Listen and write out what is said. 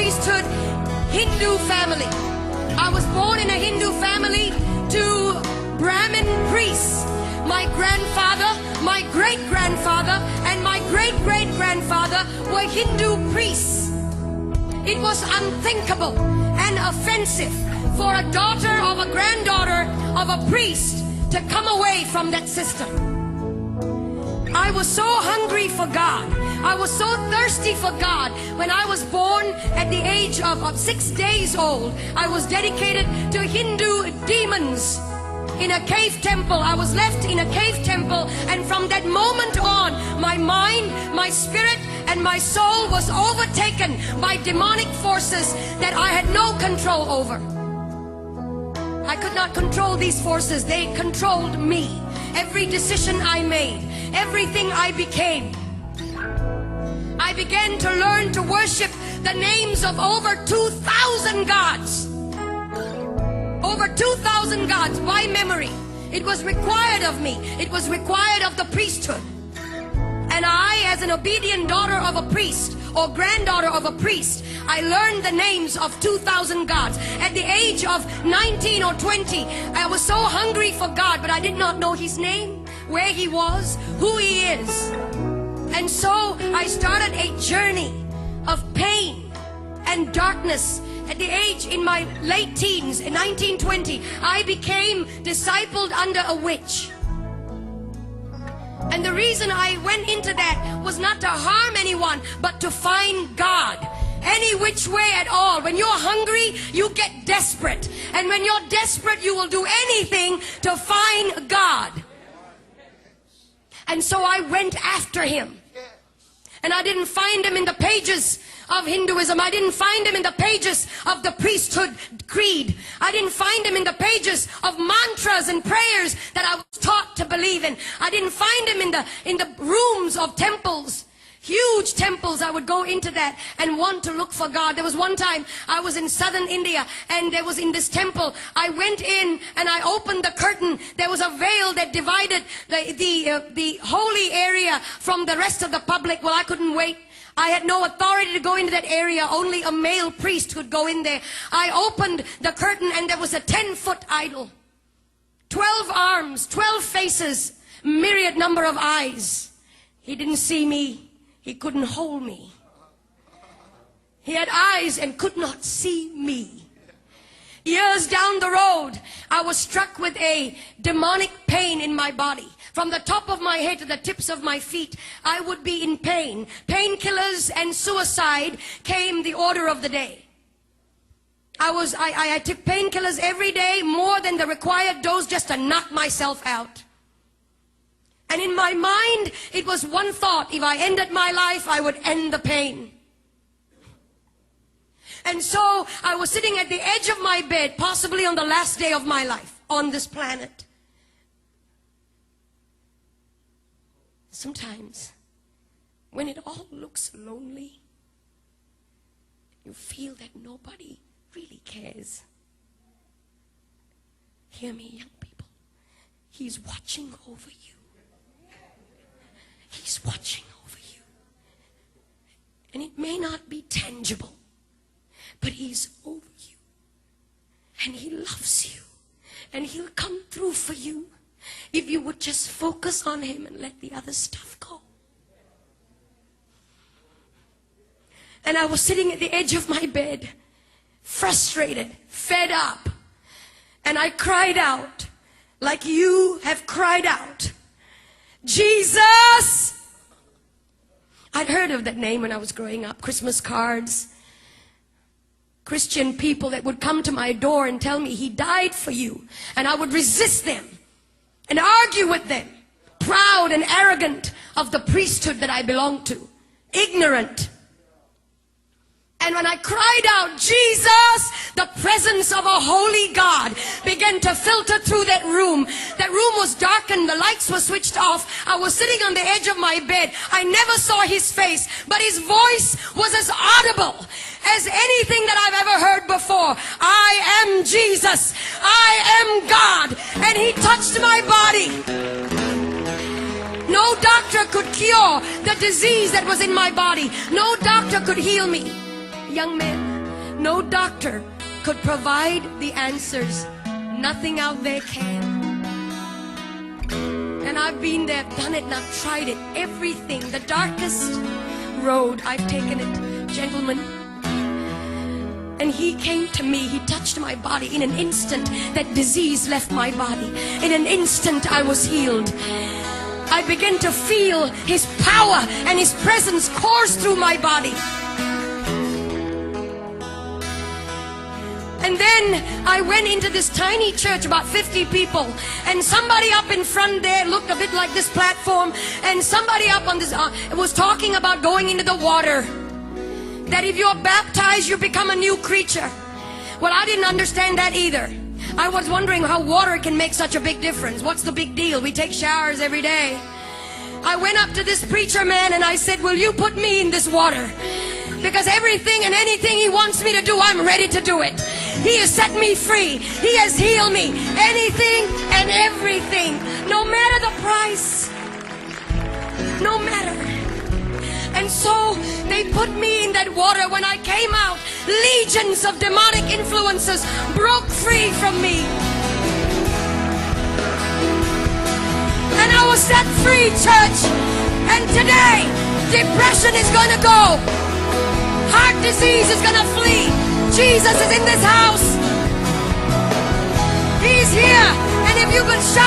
priesthood Hindu family. I was born in a Hindu family to Brahmin priests. My grandfather, my great-grandfather, and my great-great-grandfather were Hindu priests. It was unthinkable and offensive for a daughter of a granddaughter of a priest to come away from that system. I was so hungry for God. I was so thirsty for God. When I was born at the age of 6 days old, I was dedicated to Hindu demons in a cave temple. I was left in a cave temple, and from that moment on, my mind, my spirit, and my soul was overtaken by demonic forces that I had no control over. I could not control these forces. They controlled me. Every decision I made, everything I became. I began to learn to worship the names of over 2,000 gods. Over 2,000 gods by memory. It was required of me. It was required of the priesthood. And I, as an obedient daughter of a priest or granddaughter of a priest, I learned the names of 2,000 gods. At the age of 19 or 20, I was so hungry for God, but I did not know His name, where He was, who He is. And so I started a journey of pain and darkness. At the age, in my late teens, in 1920, I became discipled under a witch. And the reason I went into that was not to harm anyone, but to find God. Any which way at all. When you're hungry, you get desperate. And when you're desperate, you will do anything to find God. And so I went after Him. And I didn't find Him in the pages of Hinduism. I didn't find Him in the pages of the priesthood creed. I didn't find Him in the pages of mantras and prayers that I was taught to believe in. I didn't find Him in the rooms of temples. Huge temples. I would go into that and want to look for God. There was one time I was in southern India, and there was in this temple. I went in and I opened the curtain. There was a veil that divided the holy area from the rest of the public. Well, I couldn't wait. I had no authority to go into that area. Only a male priest could go in there. I opened the curtain, and there was a 10-foot idol. 12 arms, 12 faces, myriad number of eyes. He didn't see me. He couldn't hold me. He had eyes and could not see me. Years down the road, I was struck with a demonic pain in my body. From the top of my head to the tips of my feet, I would be in pain. Painkillers and suicide came the order of the day. I took painkillers every day, more than the required dose, just to knock myself out. And in my mind, it was one thought: if I ended my life, I would end the pain. And so I was sitting at the edge of my bed, possibly on the last day of my life on this planet. Sometimes, when it all looks lonely, you feel that nobody really cares. Hear me, young people. He's watching over you. He's watching over you. And it may not be tangible, but He's over you. And He loves you. And He'll come through for you if you would just focus on Him and let the other stuff go. And I was sitting at the edge of my bed, frustrated, fed up. And I cried out like you have cried out, Jesus! I'd heard of that name when I was growing up. Christmas cards. Christian people that would come to my door and tell me He died for you. And I would resist them and argue with them. Proud and arrogant of the priesthood that I belonged to. Ignorant. And when I cried out, Jesus, the presence of a holy God began to filter through that room. That room was darkened. The lights were switched off. I was sitting on the edge of my bed. I never saw His face, but His voice was as audible as anything that I've ever heard before. I am Jesus. I am God. And He touched my body. No doctor could cure the disease that was in my body. No doctor could heal me. Young men, No doctor could provide the answers. Nothing out there can. And I've been there, done it, and I've tried it. Everything. The darkest road, I've taken it. Gentlemen. And he came to me. He touched my body. In an instant, that disease left my body. In an instant, I was healed. I began to feel his power and his presence course through my body. And then I went into this tiny church, about 50 people, and somebody up in front there looked a bit like this platform, and somebody up on this was talking about going into the water, that if you're baptized you become a new creature. Well, I didn't understand that either. I was wondering how water can make such a big difference. What's the big deal? We take showers every day. I went up to this preacher man and I said, will you put me in this water? Because everything and anything he wants me to do, I'm ready to do it. He has set me free. He has healed me. Anything and everything. No matter the price. No matter. And so they put me in that water. When I came out, legions of demonic influences broke free from me. And I was set free, church. And today, depression is going to go. Heart disease is going to flee. Jesus is in this house. He's here. And if you could shout.